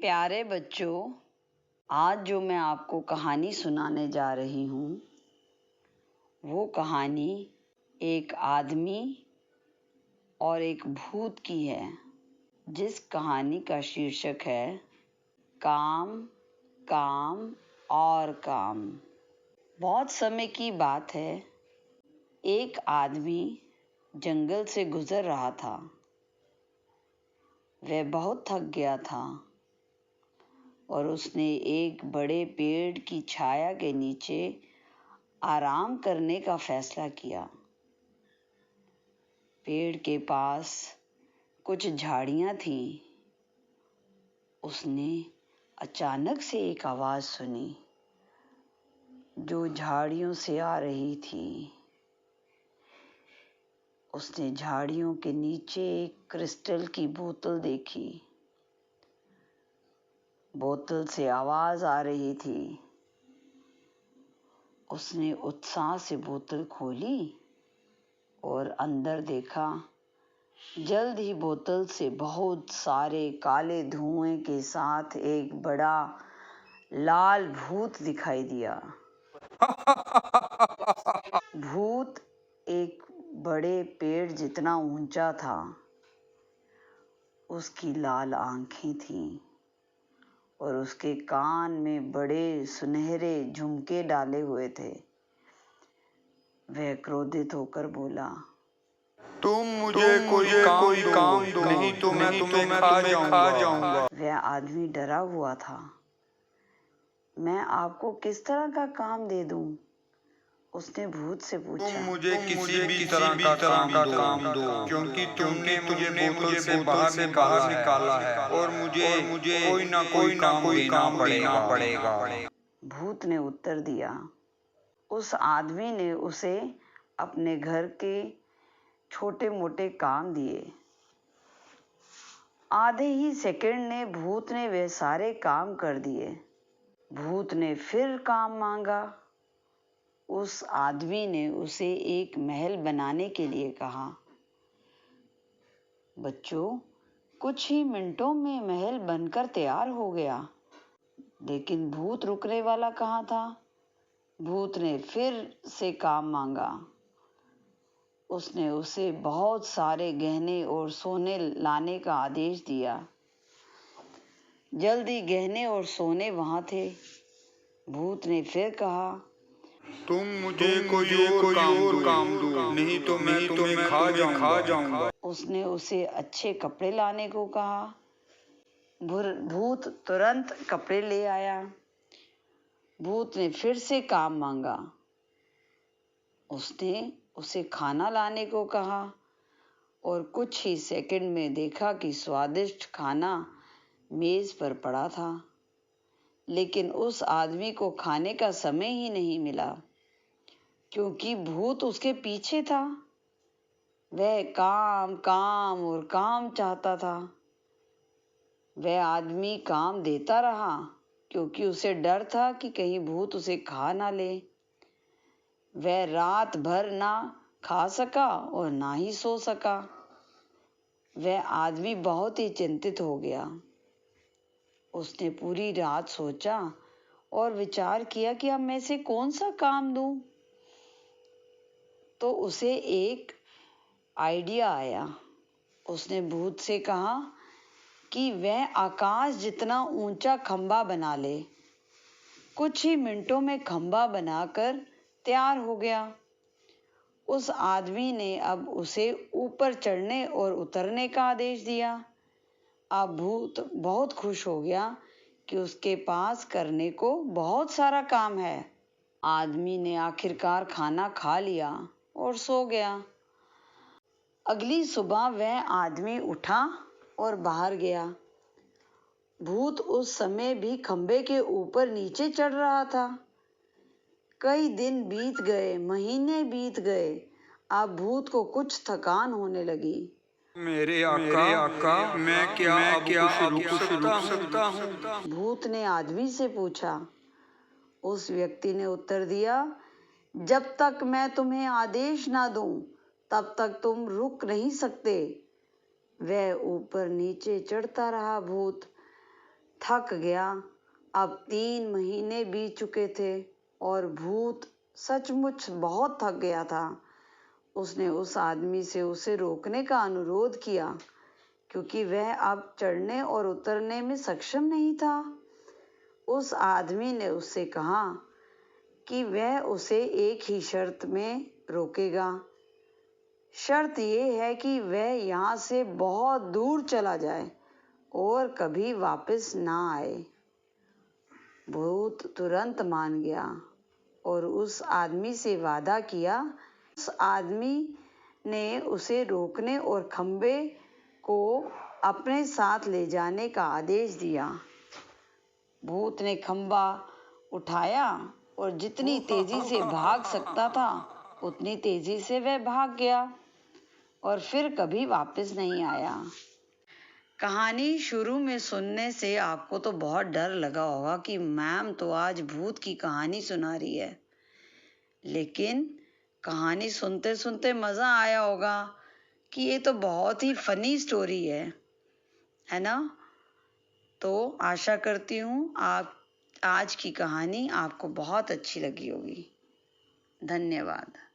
प्यारे बच्चों, आज जो मैं आपको कहानी सुनाने जा रही हूँ वो कहानी एक आदमी और एक भूत की है, जिस कहानी का शीर्षक है काम, काम और काम। बहुत समय की बात है, एक आदमी जंगल से गुजर रहा था। वह बहुत थक गया था और उसने एक बड़े पेड़ की छाया के नीचे आराम करने का फैसला किया। पेड़ के पास कुछ झाड़ियां थीं। उसने अचानक से एक आवाज सुनी जो झाड़ियों से आ रही थी। उसने झाड़ियों के नीचे एक क्रिस्टल की बोतल देखी। बोतल से आवाज आ रही थी। उसने उत्साह से बोतल खोली और अंदर देखा। जल्द ही बोतल से बहुत सारे काले धुएं के साथ एक बड़ा लाल भूत दिखाई दिया। भूत एक बड़े पेड़ जितना ऊंचा था। उसकी लाल आंखें थीं और उसके कान में बड़े सुनहरे झुमके डाले हुए थे। वह क्रोधित होकर बोला, तुम मुझे कोई काम दो, नहीं तो मैं तुम्हें खा जाऊंगा। वह आदमी डरा हुआ था। मैं आपको किस तरह का काम दे दूं? उसने भूत से पूछा। तुम मुझे किसी भी तरह का काम दो, क्योंकि तुमने मुझे बोतल से बाहर निकाला है और मुझे कोई ना कोई काम देना पड़ेगा। भूत ने उत्तर दिया। उस आदमी ने उसे अपने घर के छोटे मोटे काम दिए। आधे ही सेकंड ने भूत ने वे सारे काम कर दिए। भूत ने फिर काम मांगा। उस आदमी ने उसे एक महल बनाने के लिए कहा। बच्चों, कुछ ही मिनटों में महल बनकर तैयार हो गया, लेकिन भूत रुकने वाला कहाँ था। भूत ने फिर से काम मांगा। उसने उसे बहुत सारे गहने और सोने लाने का आदेश दिया। जल्दी गहने और सोने वहां थे। भूत ने फिर कहा, तुम मुझे कोई और काम दो, नहीं तो मैं तुम्हें खा जाऊंगा। उसने उसे अच्छे कपड़े लाने को कहा। भूत तुरंत कपड़े ले आया। भूत ने फिर से काम मांगा। उसने उसे खाना लाने को कहा और कुछ ही सेकंड में देखा कि स्वादिष्ट खाना मेज पर पड़ा था, लेकिन उस आदमी को खाने का समय ही नहीं मिला, क्योंकि भूत उसके पीछे था। वह काम, काम और काम चाहता था। वह आदमी काम देता रहा, क्योंकि उसे डर था कि कहीं भूत उसे खा ना ले। वह रात भर ना खा सका और ना ही सो सका। वह आदमी बहुत ही चिंतित हो गया। उसने पूरी रात सोचा और विचार किया कि अब मैं से कौन सा काम दूं। तो उसे एक आइडिया आया। उसने भूत से कहा कि वह आकाश जितना ऊंचा खंबा बना ले। कुछ ही मिनटों में खंबा बनाकर तैयार हो गया। उस आदमी ने अब उसे ऊपर चढ़ने और उतरने का आदेश दिया। अब भूत बहुत खुश हो गया कि उसके पास करने को बहुत सारा काम है। आदमी ने आखिरकार खाना खा लिया और सो गया। अगली सुबह वह आदमी उठा और बाहर गया। भूत उस समय भी खंबे के ऊपर नीचे चढ़ रहा था। कई दिन बीत गए, महीने बीत गए। अब भूत को कुछ थकान होने लगी। मेरे आका, मैं क्या अब कुछ रुक सकता हूँ? भूत ने आदमी से पूछा। उस व्यक्ति ने उत्तर दिया, जब तक मैं तुम्हें आदेश ना दूं, तब तक तुम रुक नहीं सकते। वह ऊपर नीचे चढ़ता रहा। भूत थक गया। अब 3 महीने बीत चुके थे और भूत सचमुच बहुत थक गया था। उसने उस आदमी से उसे रोकने का अनुरोध किया, क्योंकि वह अब चढ़ने और उतरने में सक्षम नहीं था। उस आदमी ने उससे कहा कि वह उसे एक ही शर्त में रोकेगा। शर्त यह है कि वह यहाँ से बहुत दूर चला जाए और कभी वापस ना आए। भूत तुरंत मान गया और उस आदमी से वादा किया। उस आदमी ने उसे रोकने और खंबे को अपने साथ ले जाने का आदेश दिया। भूत ने खंबा उठाया और जितनी तेजी से भाग सकता था उतनी तेजी से वह भाग गया और फिर कभी वापस नहीं आया। कहानी शुरू में सुनने से आपको तो बहुत डर लगा होगा कि मैम तो आज भूत की कहानी सुना रही है, लेकिन कहानी सुनते सुनते मज़ा आया होगा कि ये तो बहुत ही फनी स्टोरी है ना। तो आशा करती हूँ आप आज की कहानी आपको बहुत अच्छी लगी होगी। धन्यवाद।